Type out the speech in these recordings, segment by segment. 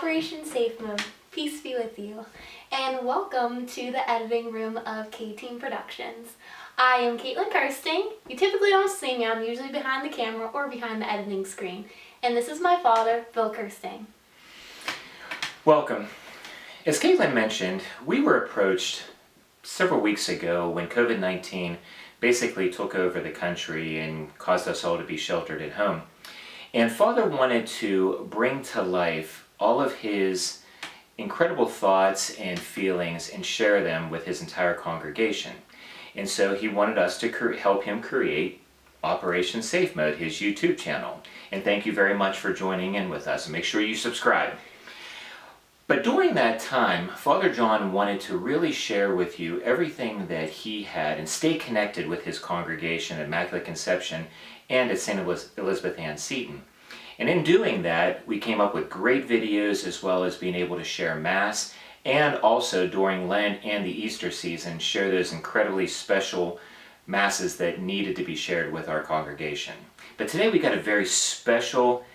Operation Safe Mode. Peace be with you, and welcome to the editing room of K-Team Productions. I am Caitlin Kirsting. You typically don't see me. I'm usually behind the camera or behind the editing screen. And this is my father, Bill Kirsting. Welcome. As Caitlin mentioned, we were approached several weeks ago when COVID-19 basically took over the country and caused us all to be sheltered at home. And Father wanted to bring to life all of his incredible thoughts and feelings and share them with his entire congregation. And so he wanted us to help him create Operation Safe Mode, his YouTube channel. And thank you very much for joining in with us. And make sure you subscribe. But during that time, Father John wanted to really share with you everything that he had and stay connected with his congregation at Immaculate Conception and at St. Elizabeth Ann Seton. And in doing that, we came up with great videos as well as being able to share Mass and also during Lent and the Easter season, share those incredibly special Masses that needed to be shared with our congregation. But today we got a very special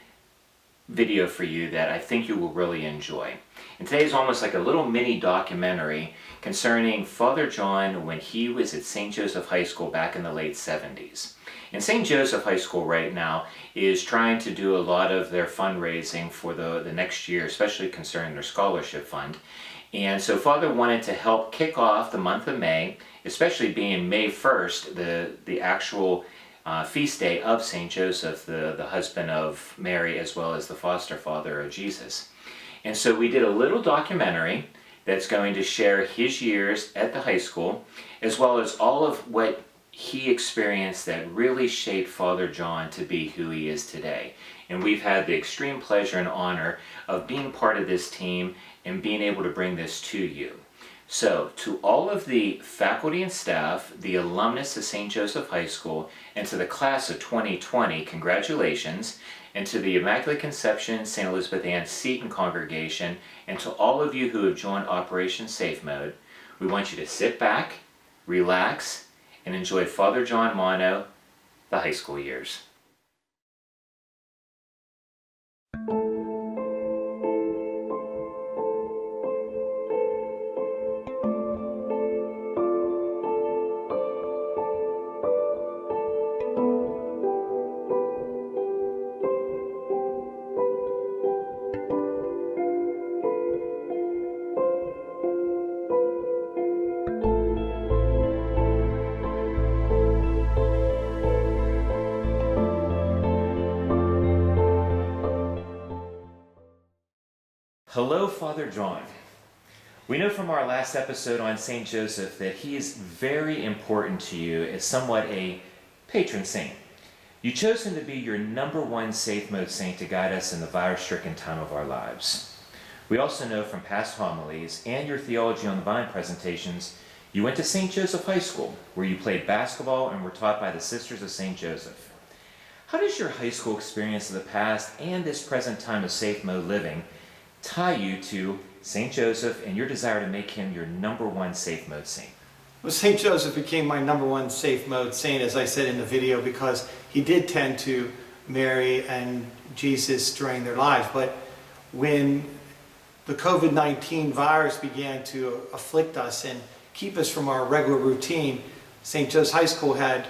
video for you that I think you will really enjoy. And today is almost like a little mini documentary concerning Father John when he was at Saint Joesph High School back in the late 70s. And Saint Joesph High School right now is trying to do a lot of their fundraising for the next year, especially concerning their scholarship fund. And so Father wanted to help kick off the month of May, especially being May 1st, the actual feast day of Saint Joseph, the husband of Mary, as well as the foster father of Jesus. And so we did a little documentary that's going to share his years at the high school, as well as all of what he experienced that really shaped Father John to be who he is today. And we've had the extreme pleasure and honor of being part of this team and being able to bring this to you. So, to all of the faculty and staff, the alumnus of Saint Joesph High School, and to the class of 2020, congratulations. And to the Immaculate Conception, St. Elizabeth Ann Seton congregation, and to all of you who have joined Operation Safe Mode, we want you to sit back, relax, and enjoy Father John Moineau, the high school years. Hello, Father John. We know from our last episode on Saint Joseph that he is very important to you as somewhat a patron saint. You chose him to be your #1 safe mode saint to guide us in the virus-stricken time of our lives. We also know from past homilies and your Theology on the Vine presentations, you went to Saint Joesph High School, where you played basketball and were taught by the Sisters of Saint Joseph. How does your high school experience of the past and this present time of safe mode living tie you to Saint Joseph and your desire to make him your #1 safe mode saint? Well, Saint Joseph became my #1 safe mode saint, as I said in the video, because he did tend to Mary and Jesus during their lives. But when the COVID-19 virus began to afflict us and keep us from our regular routine, Saint Joesph High School had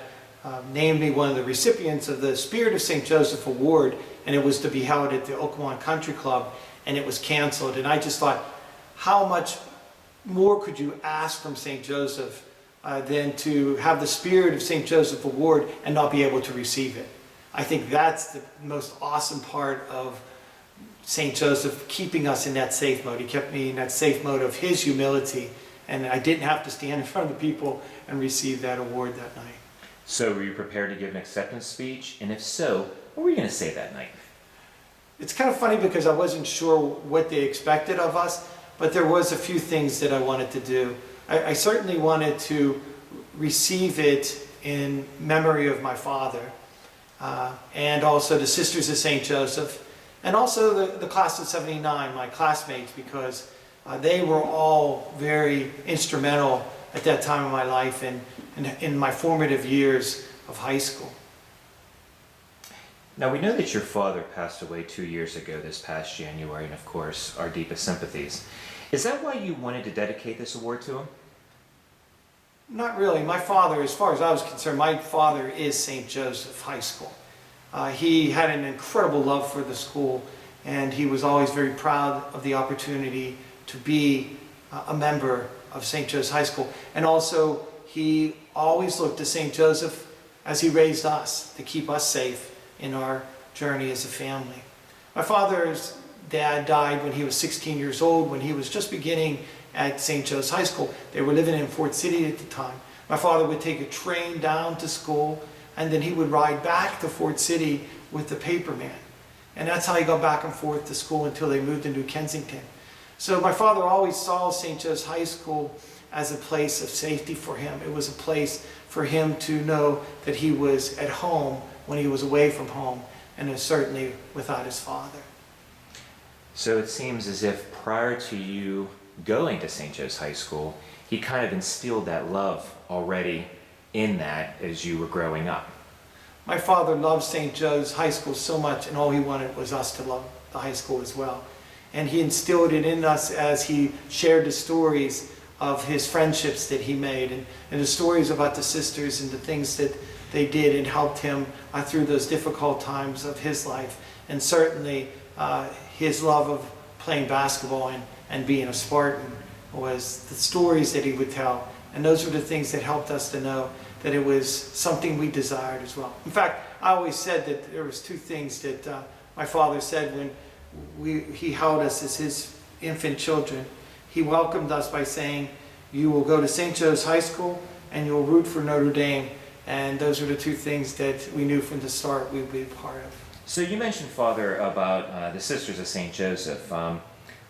named me one of the recipients of the Spirit of Saint Joseph Award, and it was to be held at the Oakmont Country Club, and it was canceled. And I just thought, how much more could you ask from St. Joseph than to have the Spirit of St. Joseph Award and not be able to receive it? I think that's the most awesome part of St. Joseph, keeping us in that safe mode. He kept me in that safe mode of his humility, and I didn't have to stand in front of the people and receive that award that night. So were you prepared to give an acceptance speech? And if so, what were you going to say that night? It's kind of funny because I wasn't sure what they expected of us, but there was a few things that I wanted to do. I certainly wanted to receive it in memory of my father, and also the Sisters of St. Joseph, and also the class of 79, my classmates, because they were all very instrumental at that time of my life and in my formative years of high school. Now, we know that your father passed away 2 years ago this past January, and of course, our deepest sympathies. Is that why you wanted to dedicate this award to him? Not really. My father, as far as I was concerned, my father is Saint Joesph High School. He had an incredible love for the school, and he was always very proud of the opportunity to be a member of Saint Joesph High School. And also, he always looked to Saint Joseph as he raised us to keep us safe in our journey as a family. My father's dad died when he was 16 years old, when he was just beginning at Saint Joesph High School. They were living in Fort City at the time. My father would take a train down to school, and then he would ride back to Fort City with the paperman. And that's how he got back and forth to school until they moved to New Kensington. So my father always saw Saint Joesph High School as a place of safety for him. It was a place for him to know that he was at home when he was away from home, and certainly without his father. So it seems as if prior to you going to St. Joe's High School, he kind of instilled that love already in that as you were growing up. My father loved St. Joe's High School so much, and all he wanted was us to love the high school as well. And he instilled it in us as he shared the stories of his friendships that he made, and the stories about the sisters and the things that they did and helped him through those difficult times of his life. And certainly his love of playing basketball and being a Spartan was the stories that he would tell. And those were the things that helped us to know that it was something we desired as well. In fact, I always said that there was two things that my father said when he held us as his infant children. He welcomed us by saying, "You will go to St. Joe's High School and you will root for Notre Dame." And those were the two things that we knew from the start we would be a part of. So you mentioned, Father, about the Sisters of St. Joseph.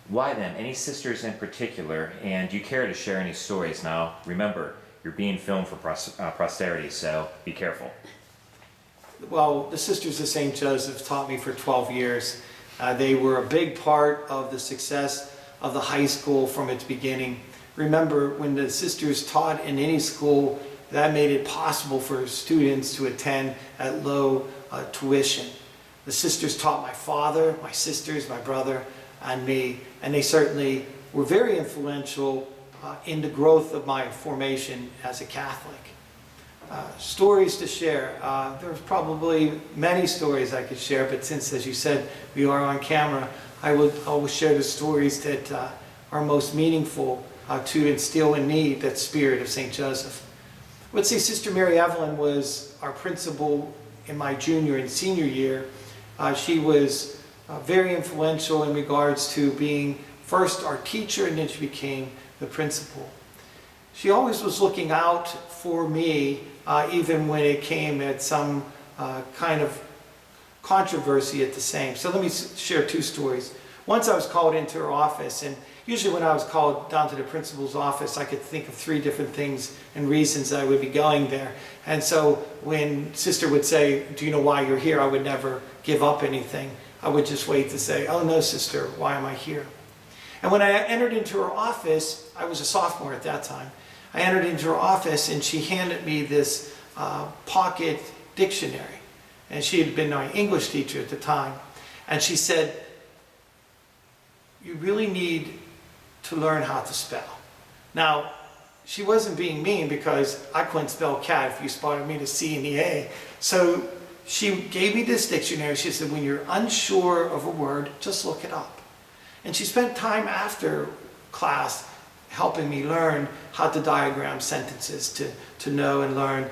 Why them? Any sisters in particular? And do you care to share any stories? Now, remember, you're being filmed for posterity, so be careful. Well, the Sisters of St. Joseph taught me for 12 years. They were a big part of the success of the high school from its beginning. Remember, when the sisters taught in any school, that made it possible for students to attend at low tuition. The sisters taught my father, my sisters, my brother, and me, and they certainly were very influential in the growth of my formation as a Catholic. Stories to share. There's probably many stories I could share, but since, as you said, we are on camera, I will always share the stories that are most meaningful to instill in me that spirit of St. Joseph. I would say Sister Mary Evelyn was our principal in my junior and senior year. She was very influential in regards to being first our teacher, and then she became the principal. She always was looking out for me, even when it came at some kind of controversy at the same. So let me share two stories. Once I was called into her office, and usually when I was called down to the principal's office, I could think of 3 different things and reasons I would be going there. And so when Sister would say, "Do you know why you're here?" I would never give up anything. I would just wait to say, "Oh no, Sister, why am I here?" And when I entered into her office, I was a sophomore at that time. I entered into her office and she handed me this pocket dictionary. And she had been my English teacher at the time. And she said, "You really need to learn how to spell." Now, she wasn't being mean because I couldn't spell cat if you spotted me the C and the A. So she gave me this dictionary. She said, "When you're unsure of a word, just look it up." And she spent time after class helping me learn how to diagram sentences to know and learn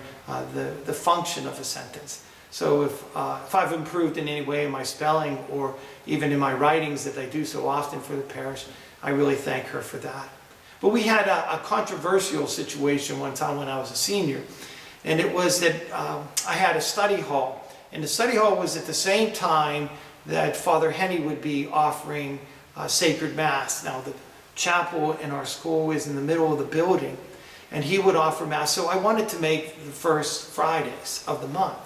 the function of a sentence. So if I've improved in any way in my spelling or even in my writings that I do so often for the parish, I really thank her for that. But we had a controversial situation one time when I was a senior, and it was that I had a study hall, and the study hall was at the same time that Father Henny would be offering sacred Mass. Now the chapel in our school is in the middle of the building, and he would offer Mass, so I wanted to make the first Fridays of the month.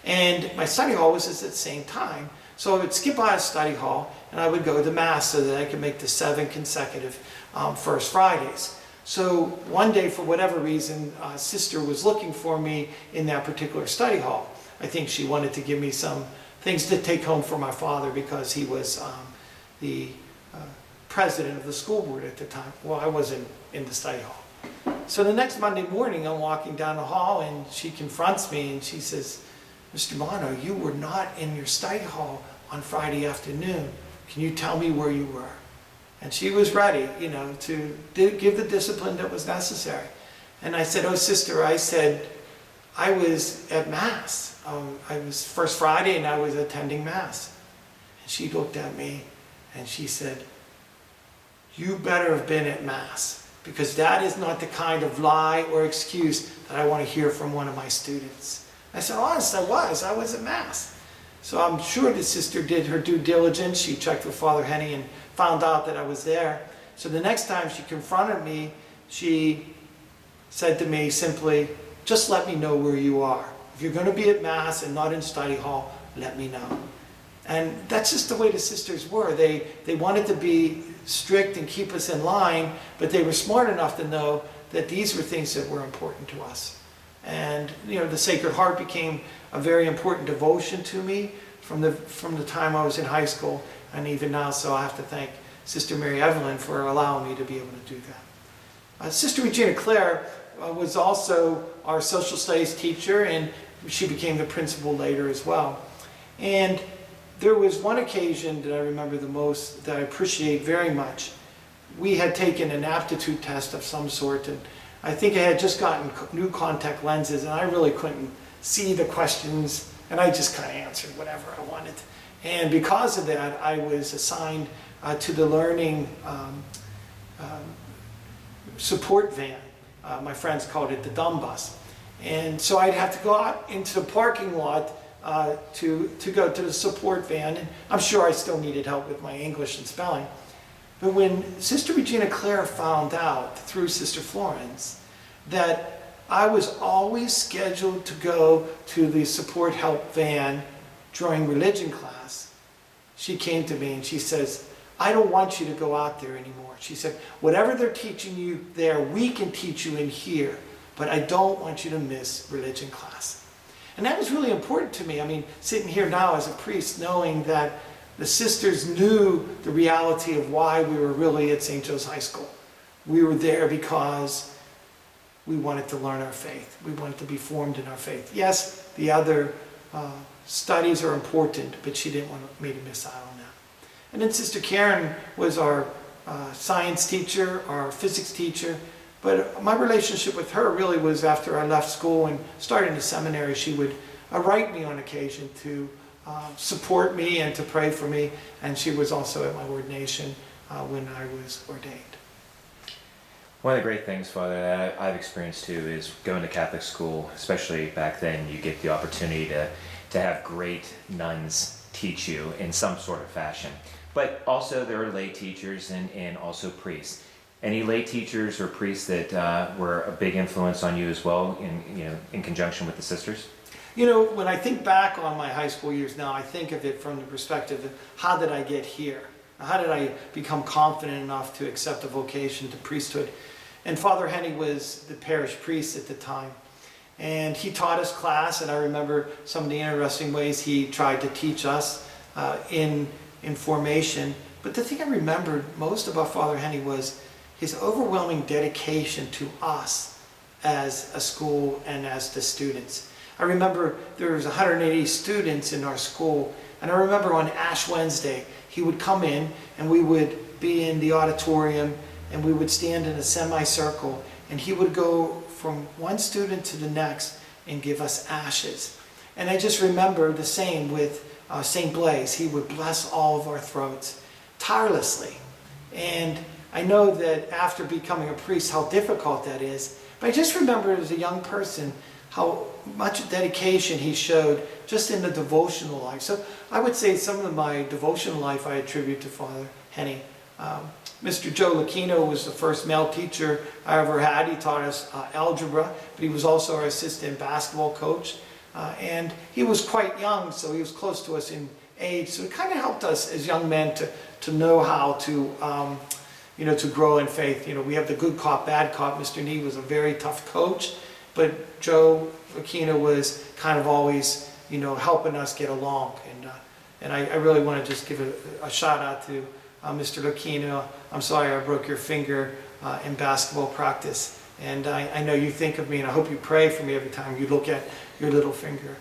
And my study hall was at the same time. So I would skip out of study hall and I would go to Mass so that I could make the 7 consecutive First Fridays. So one day, for whatever reason, Sister was looking for me in that particular study hall. I think she wanted to give me some things to take home for my father because he was the president of the school board at the time. Well, I wasn't in the study hall. So the next Monday morning, I'm walking down the hall and she confronts me and she says, "Mr. Moineau, you were not in your study hall on Friday afternoon. Can you tell me where you were?" And she was ready, to give the discipline that was necessary. And I said, "Oh, sister," I said, "I was at Mass. I was first Friday and I was attending Mass." And she looked at me and she said, "You better have been at Mass, because that is not the kind of lie or excuse that I want to hear from one of my students." I said, "Honest, I was at Mass." So I'm sure the sister did her due diligence. She checked with Father Henny and found out that I was there. So the next time she confronted me, she said to me simply, "Just let me know where you are. If you're going to be at Mass and not in study hall, let me know." And that's just the way the sisters were. They wanted to be strict and keep us in line, but they were smart enough to know that these were things that were important to us. And the Sacred Heart became a very important devotion to me from the time I was in high school and even now. So I have to thank Sister Mary Evelyn for allowing me to be able to do that. Sister Regina Clare was also our social studies teacher, and she became the principal later as well. And there was one occasion that I remember the most that I appreciate very much. We had taken an aptitude test of some sort, and I think I had just gotten new contact lenses, and I really couldn't see the questions, and I just kind of answered whatever I wanted. And because of that, I was assigned to the learning support van. My friends called it the dumb bus. And so I'd have to go out into the parking lot to go to the support van. And I'm sure I still needed help with my English and spelling. But when Sister Regina Clare found out through Sister Florence that I was always scheduled to go to the support help van during religion class, she came to me and she says, "I don't want you to go out there anymore." She said, "Whatever they're teaching you there, we can teach you in here, but I don't want you to miss religion class." And that was really important to me. I mean, sitting here now as a priest, knowing that the sisters knew the reality of why we were really at Saint Joesph High School. We were there because we wanted to learn our faith. We wanted to be formed in our faith. Yes, the other studies are important, but she didn't want me to miss out on that. And then Sister Karen was our science teacher, our physics teacher. But my relationship with her really was after I left school and started the seminary. She would write me on occasion to support me and to pray for me. And she was also at my ordination when I was ordained. One of the great things, Father, that I've experienced too is going to Catholic school, especially back then. You get the opportunity to have great nuns teach you in some sort of fashion. But also there are lay teachers and also priests. Any lay teachers or priests that were a big influence on you as well in conjunction with the sisters? When I think back on my high school years now, I think of it from the perspective of how did I get here? How did I become confident enough to accept a vocation to priesthood? And Father Henny was the parish priest at the time. And he taught us class, and I remember some of the interesting ways he tried to teach us in formation. But the thing I remembered most about Father Henny was his overwhelming dedication to us as a school and as the students. I remember there was 180 students in our school, and I remember on Ash Wednesday, he would come in and we would be in the auditorium and we would stand in a semicircle, and he would go from one student to the next and give us ashes. And I just remember the same with St. Blaise. He would bless all of our throats tirelessly. And I know that after becoming a priest, how difficult that is. But I just remember as a young person how much dedication he showed just in the devotional life. So I would say some of my devotional life I attribute to Father Henny. Mr. Joe Lucchino was the first male teacher I ever had. He taught us algebra, but he was also our assistant basketball coach. And he was quite young, so he was close to us in age. So it kind of helped us as young men to know how to to grow in faith. We have the good cop, bad cop. Mr. Nee was a very tough coach, but Joe Lucchino was kind of always, helping us get along. And And I really want to just give a shout out to Mr. Lucchino. I'm sorry I broke your finger in basketball practice. And I know you think of me, and I hope you pray for me every time you look at your little finger.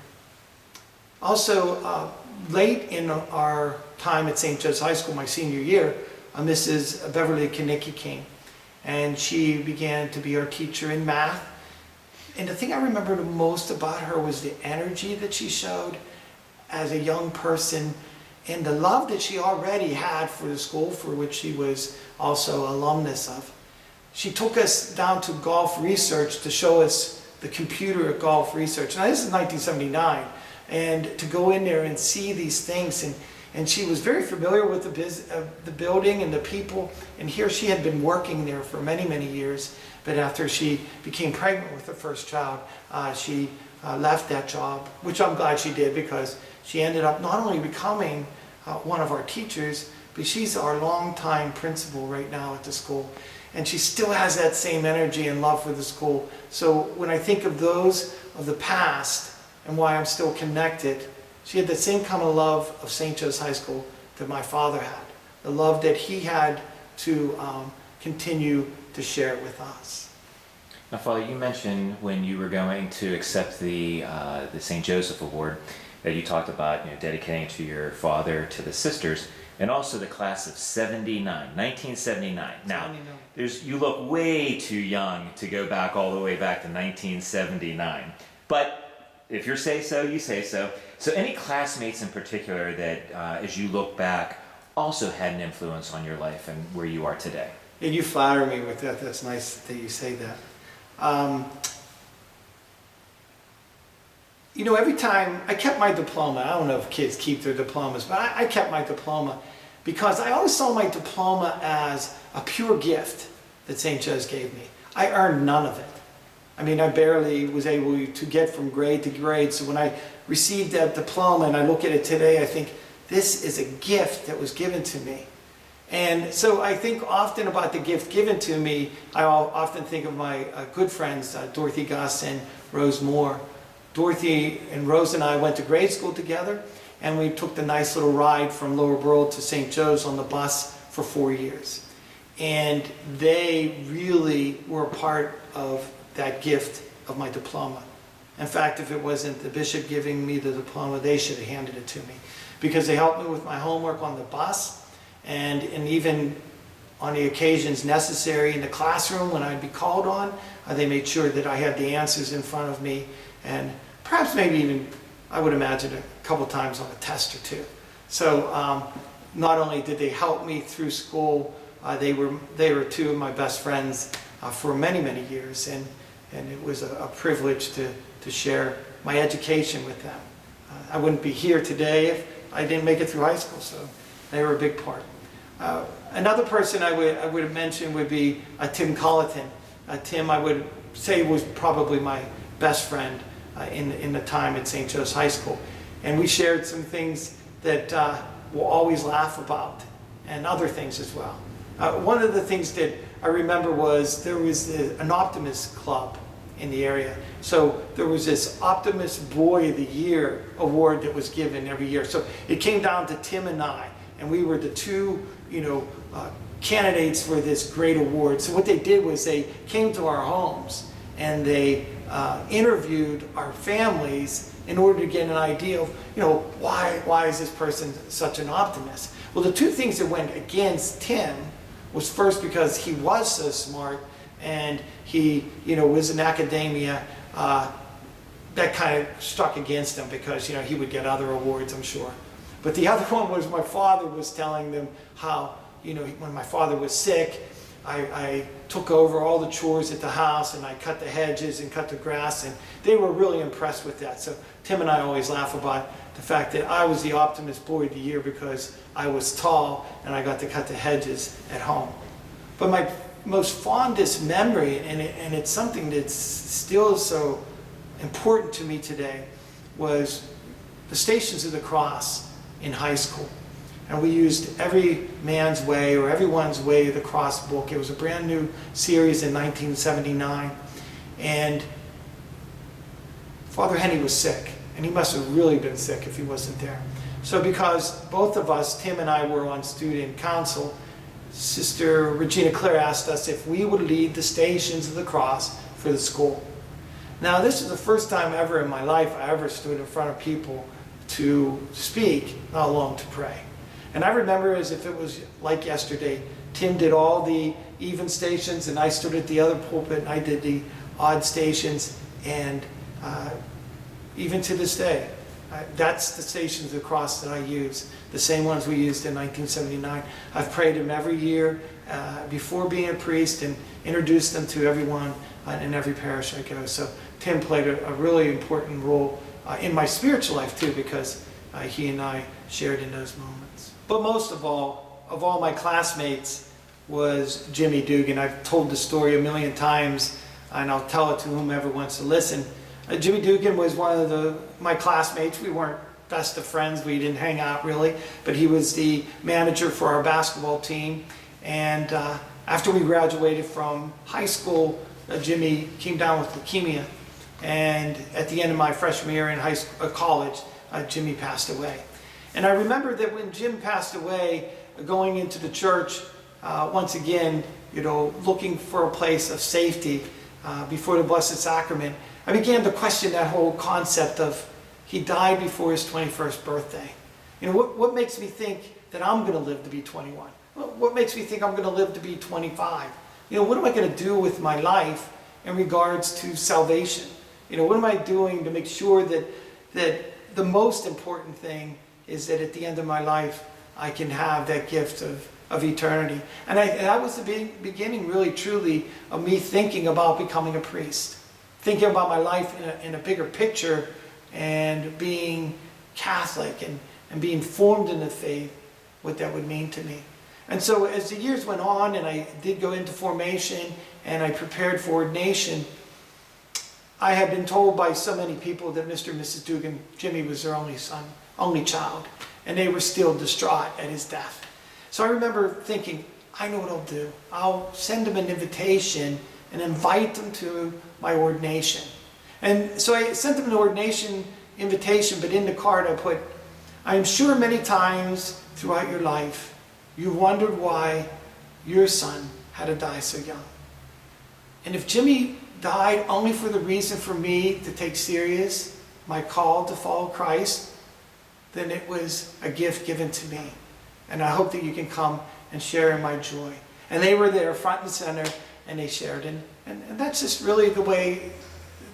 Also, late in our time at Saint Joesph High School, my senior year, Mrs. Beverly Kanicki came, and she began to be our teacher in math. And the thing I remember the most about her was the energy that she showed as a young person, and the love that she already had for the school for which she was also alumnus of. She took us down to golf research to show us the computer at golf research. Now this is 1979, and to go in there and see these things, and she was very familiar with the building and the people, and here she had been working there for many, many years, but after she became pregnant with her first child, she left that job, which I'm glad she did, because she ended up not only becoming one of our teachers, but she's our longtime principal right now at the school. And she still has that same energy and love for the school. So when I think of those of the past and why I'm still connected, she had the same kind of love of Saint Joesph High School that my father had. The love that he had to continue to share with us. Now, Father, you mentioned when you were going to accept the Saint Joseph Award that you talked about, dedicating to your father, to the sisters, and also the class of 1979. Now, you look way too young to go back all the way back to 1979. But if you say so, you say so. So any classmates in particular that, as you look back, also had an influence on your life and where you are today? And you flatter me with that. That's nice that you say that. Every time I kept my diploma, I don't know if kids keep their diplomas, but I kept my diploma because I always saw my diploma as a pure gift that St. Joe's gave me. I earned none of it. I mean, I barely was able to get from grade to grade. So when I received that diploma and I look at it today, I think this is a gift that was given to me. And so I think often about the gift given to me. I often think of my good friends, Dorothy Gus and Rose Moore. Dorothy and Rose and I went to grade school together, and we took the nice little ride from Lower Burrell to St. Joe's on the bus for 4 years. And they really were a part of that gift of my diploma. In fact, if it wasn't the bishop giving me the diploma, they should have handed it to me, because they helped me with my homework on the bus, and even on the occasions necessary in the classroom when I'd be called on, they made sure that I had the answers in front of me, and perhaps maybe even, I would imagine, a couple times on a test or two. So not only did they help me through school, they were two of my best friends for many, many years, and it was a privilege to share my education with them. I wouldn't be here today if I didn't make it through high school, so they were a big part. Another person I would have mentioned would be Tim Colleton. Tim, I would say, was probably my best friend in the time at Saint Joesph High School. And we shared some things that we'll always laugh about, and other things as well. One of the things that I remember was there was an Optimist Club in the area. So there was this Optimist Boy of the Year award that was given every year. So it came down to Tim and I, and we were the two, candidates for this great award. So what they did was they came to our homes and they interviewed our families in order to get an idea of, why is this person such an optimist? Well, the two things that went against Tim was, first, because he was so smart and he, was in academia. That kind of struck against him because, he would get other awards, I'm sure. But the other one was my father was telling them how, when my father was sick, I took over all the chores at the house, and I cut the hedges and cut the grass, and they were really impressed with that. So Tim and I always laugh about the fact that I was the Optimist Boy of the Year because I was tall and I got to cut the hedges at home. But my most fondest memory, and it's something that's still so important to me today, was the Stations of the Cross in high school. And we used Every Man's Way or Everyone's Way of the Cross book. It was a brand new series in 1979. And Father Henny was sick. And he must have really been sick if he wasn't there. So because both of us, Tim and I, were on student council, Sister Regina Clare asked us if we would lead the Stations of the Cross for the school. Now, this is the first time ever in my life I ever stood in front of people to speak, not alone to pray. And I remember as if it was like yesterday, Tim did all the even stations and I stood at the other pulpit and I did the odd stations. And even to this day, that's the Stations of the Cross that I use, the same ones we used in 1979. I've prayed them every year before being a priest and introduced them to everyone in every parish I go. So Tim played a really important role in my spiritual life too, because he and I shared in those moments. But most of all my classmates was Jimmy Dugan. I've told the story a million times and I'll tell it to whomever wants to listen. Jimmy Dugan was one of my classmates. We weren't best of friends. We didn't hang out really, but he was the manager for our basketball team. And after we graduated from high school, Jimmy came down with leukemia. And at the end of my freshman year in college, Jimmy passed away. And I remember that when Jim passed away, going into the church, once again, looking for a place of safety before the Blessed Sacrament, I began to question that whole concept of he died before his 21st birthday. What makes me think that I'm going to live to be 21? What makes me think I'm going to live to be 25? What am I going to do with my life in regards to salvation? What am I doing to make sure that the most important thing is that at the end of my life, I can have that gift of eternity. And that was the beginning, really, truly, of me thinking about becoming a priest. Thinking about my life in a bigger picture and being Catholic and being formed in the faith, what that would mean to me. And so as the years went on and I did go into formation and I prepared for ordination, I had been told by so many people that Mr. and Mrs. Dugan, Jimmy was their only son, only child, and they were still distraught at his death. So I remember thinking, I know what I'll do. I'll send them an invitation and invite them to my ordination. And so I sent them an ordination invitation, but in the card I put, I am sure many times throughout your life, you wondered why your son had to die so young. And if Jimmy died only for the reason for me to take serious my call to follow Christ, then it was a gift given to me. And I hope that you can come and share in my joy. And they were there front and center, and they shared. And that's just really the way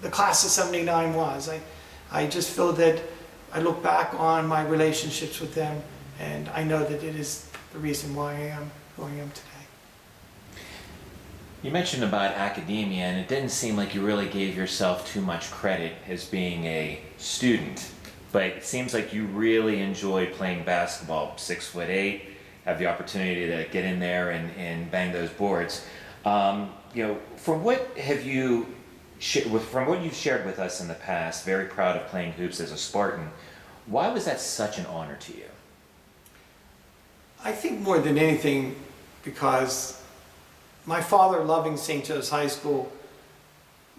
the class of 79 was. I just feel that I look back on my relationships with them, and I know that it is the reason why I am who I am today. You mentioned about academia, and it didn't seem like you really gave yourself too much credit as being a student. But it seems like you really enjoyed playing basketball. 6'8", have the opportunity to get in there and bang those boards. From what you've shared with us in the past, very proud of playing hoops as a Spartan. Why was that such an honor to you? I think more than anything because my father, loving Saint Joesph High School,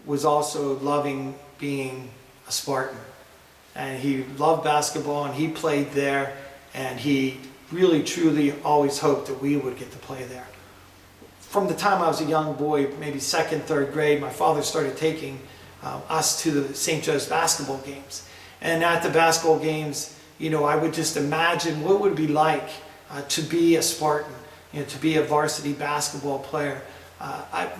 was also loving being a Spartan. And he loved basketball and he played there, and he really truly always hoped that we would get to play there. From the time I was a young boy, maybe second, third grade, my father started taking us to the Saint Joesph basketball games. And at the basketball games, I would just imagine what it would be like to be a Spartan, to be a varsity basketball player.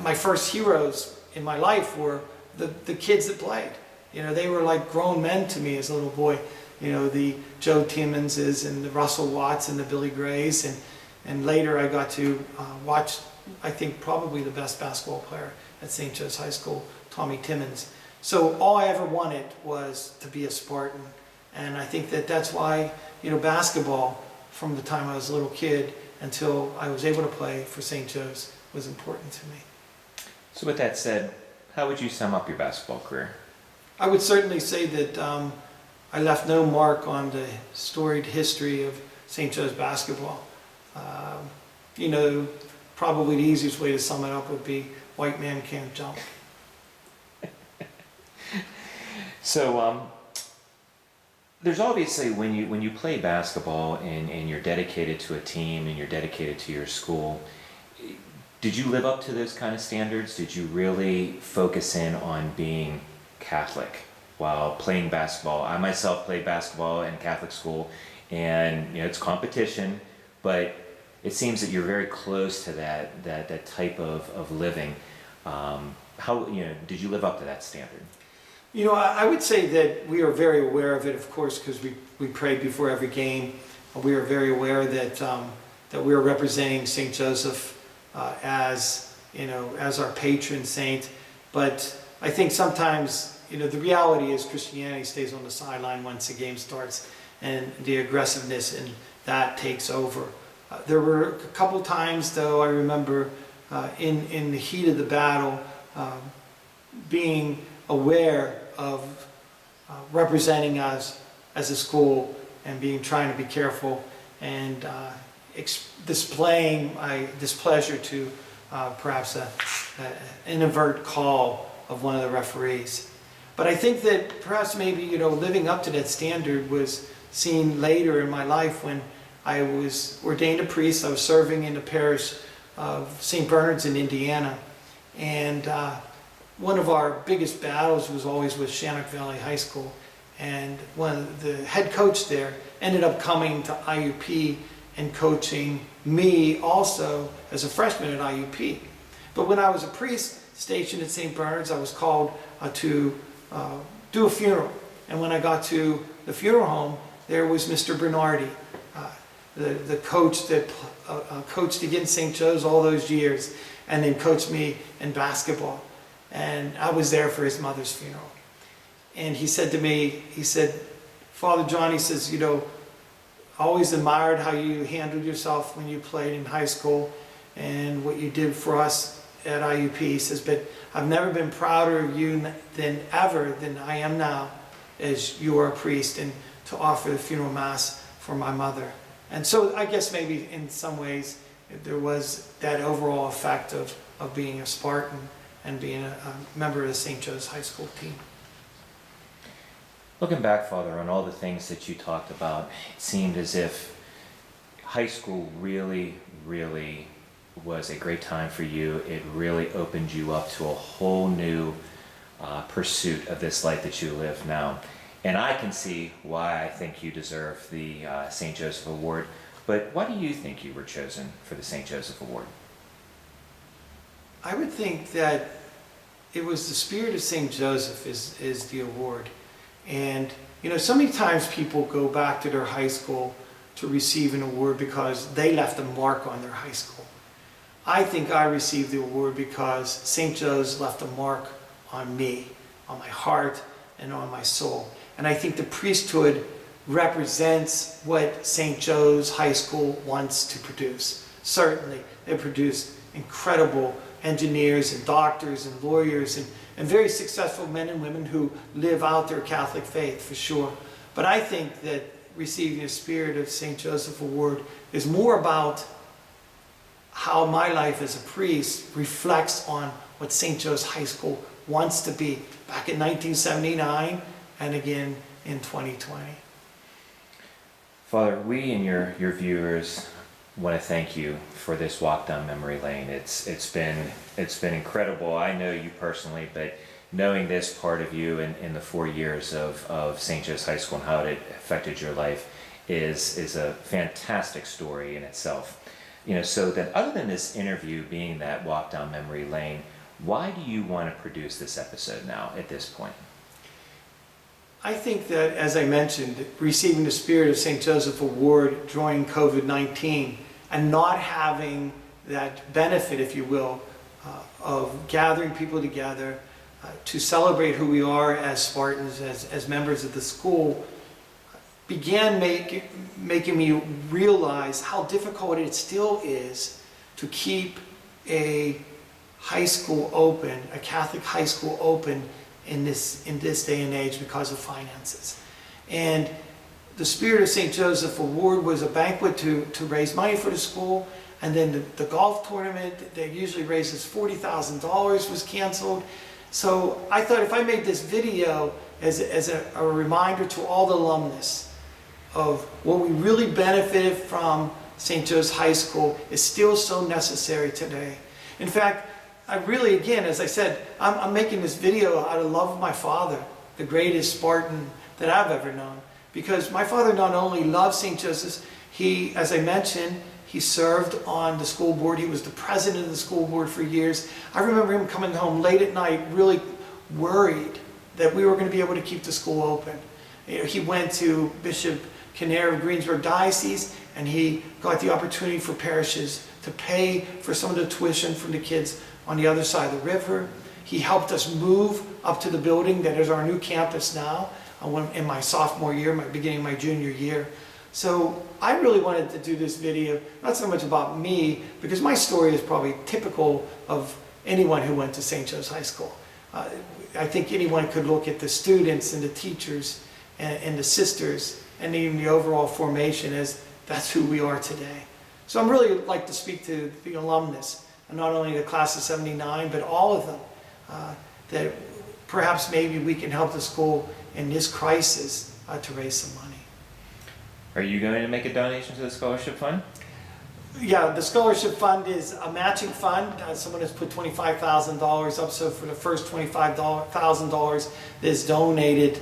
My first heroes in my life were the kids that played. They were like grown men to me as a little boy. The Joe Timmonses and the Russell Watts and the Billy Grays. And later I got to watch, I think, probably the best basketball player at Saint Joesph High School, Tommy Timmons. So all I ever wanted was to be a Spartan. And I think that's why, basketball, from the time I was a little kid until I was able to play for Saint Joesph, was important to me. So with that said, how would you sum up your basketball career? I would certainly say that I left no mark on the storied history of Saint Joesph basketball. Probably the easiest way to sum it up would be white man can't jump. So There's obviously when you play basketball and you're dedicated to a team and you're dedicated to your school, did you live up to those kind of standards? Did you really focus in on being Catholic while playing basketball? I myself played basketball in Catholic school, and it's competition, but it seems that you're very close to that type of living. How did you live up to that standard? I would say that we are very aware of it, of course, because we pray before every game. We are very aware that that we are representing Saint Joseph as our patron saint. But I think sometimes the reality is Christianity stays on the sideline once the game starts, and the aggressiveness and that takes over. There were a couple times, though, I remember in the heat of the battle, being aware of representing us as a school and trying to be careful and displaying my displeasure to perhaps an inadvertent call of one of the referees. But I think that perhaps maybe living up to that standard was seen later in my life when I was ordained a priest. I was serving in the parish of St. Bernard's in Indiana, and one of our biggest battles was always with Shannock Valley High School, and the head coach there ended up coming to IUP and coaching me also as a freshman at IUP. But when I was a priest stationed at St. Bernard's, I was called to do a funeral, and when I got to the funeral home, there was Mr. Bernardi, the coach that coached against St. Joe's all those years, and then coached me in basketball. And I was there for his mother's funeral. And he said to me, Father John, he says, I always admired how you handled yourself when you played in high school and what you did for us at IUP. He says, but I've never been prouder of you than I am now as you are a priest and to offer the funeral mass for my mother. And so I guess maybe in some ways there was that overall effect of being a Spartan and being a member of the Saint Joesph High School team. Looking back, Father, on all the things that you talked about, it seemed as if high school really, really was a great time for you. It really opened you up to a whole new pursuit of this life that you live now. And I can see why I think you deserve the Saint Joesph Award. But why do you think you were chosen for the Saint Joesph Award? I would think that it was the spirit of Saint Joseph is the award. And, so many times people go back to their high school to receive an award because they left a mark on their high school. I think I received the award because St. Joe's left a mark on me, on my heart, and on my soul. And I think the priesthood represents what St. Joe's High School wants to produce. Certainly, they produce incredible engineers and doctors and lawyers and very successful men and women who live out their Catholic faith, for sure. But I think that receiving the Spirit of St. Joseph Award is more about how my life as a priest reflects on what St. Joe's High School wants to be back in 1979 and again in 2020. Father, we and your viewers want to thank you for this walk down memory lane. It's been incredible. I know you personally, but knowing this part of you in the 4 years of St. Joesph High School and how it affected your life is a fantastic story in itself. So then, other than this interview being that walk down memory lane, why do you want to produce this episode now at this point? I think that, as I mentioned, receiving the Spirit of St. Joseph Award during COVID-19 and not having that benefit, if you will, of gathering people together to celebrate who we are as Spartans, as members of the school, began making me realize how difficult it still is to keep a high school open, a Catholic high school open in this day and age because of finances. And the Spirit of St. Joseph Award was a banquet to raise money for the school, and then the golf tournament that usually raises $40,000 was canceled, So I thought if I made this video as a reminder to all the alumnus of what we really benefited from St. Joesph High School is still so necessary today. In fact, I really, again, as I said, I'm making this video out of love of my father, the greatest Spartan that I've ever known. Because my father not only loved St. Joseph's, he, as I mentioned, he served on the school board. He was the president of the school board for years. I remember him coming home late at night really worried that we were going to be able to keep the school open. You know, he went to Bishop Kinnear of Greensburg Diocese, and he got the opportunity for parishes to pay for some of the tuition from the kids on the other side of the river. He helped us move up to the building that is our new campus now in my sophomore year, beginning of my junior year. So I really wanted to do this video, not so much about me, because my story is probably typical of anyone who went to St. Joesph High School. I think anyone could look at the students and the teachers and the sisters and even the overall formation as that's who we are today. So I'm really like to speak to the alumnus, and not only the class of 79, but all of them, that perhaps maybe we can help the school in this crisis to raise some money. Are you going to make a donation to the scholarship fund? Yeah, the scholarship fund is a matching fund. Someone has put $25,000 up, so for the first $25,000 that is donated,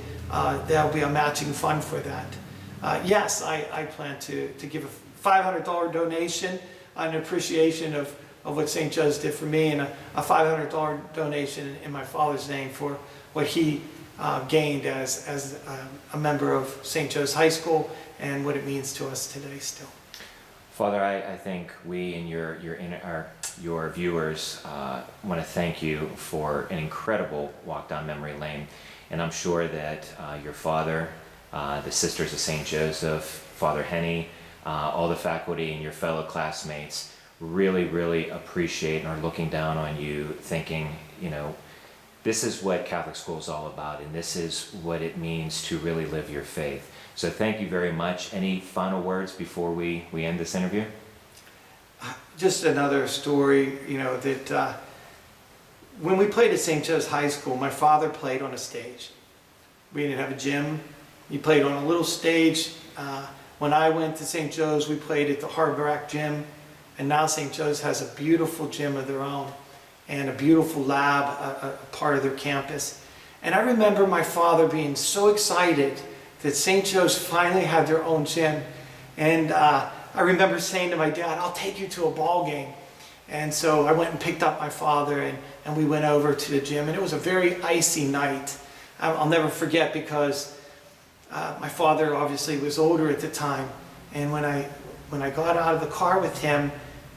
there'll be a matching fund for that. Yes, I plan to give a $500 donation in appreciation of what St. Joe's did for me, and a $500 donation in my father's name for what he gained as a member of St. Joe's High School and what it means to us today still. Father, I think we and your viewers want to thank you for an incredible walk down memory lane, and I'm sure that your father, the Sisters of St. Joseph, Father Henny, all the faculty and your fellow classmates really appreciate and are looking down on you, thinking, you know, this is what Catholic school is all about, and this is what it means to really live your faith. So thank you very much. Any final words before we end this interview? Just another story, you know, that when we played at St. Joe's High School, my father played on a stage. We didn't have a gym. He played on a little stage. When I went to St. Joe's, we played at the Hardback Gym, and now St. Joe's has a beautiful gym of their own and a beautiful lab, a part of their campus. And I remember my father being so excited that St. Joe's finally had their own gym. And I remember saying to my dad, I'll take you to a ball game. And so I went and picked up my father, and we went over to the gym, and it was a very icy night. I'll never forget, because my father obviously was older at the time, and when I got out of the car with him,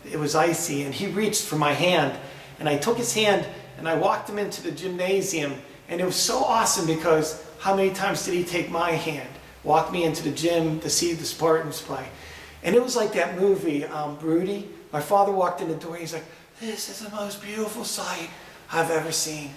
it was icy, and he reached for my hand, and I took his hand and I walked him into the gymnasium, and it was so awesome because how many times did he take my hand, walk me into the gym to see the Spartans play? And it was like that movie, Rudy. My father walked in the door, and he's like, this is the most beautiful sight I've ever seen.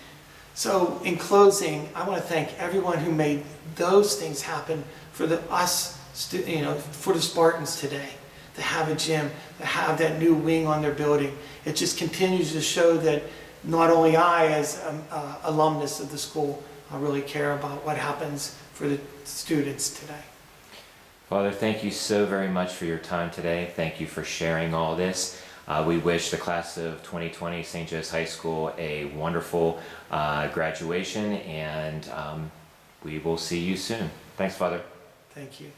So in closing, I want to thank everyone who made those things happen for for the Spartans today, to have a gym, to have that new wing on their building. It just continues to show that not only I, as alumnus of the school, I really care about what happens for the students today. Father, thank you so very much for your time today. Thank you for sharing all this. We wish the class of 2020 St. Joesph High School a wonderful graduation, and we will see you soon. Thanks, Father. Thank you.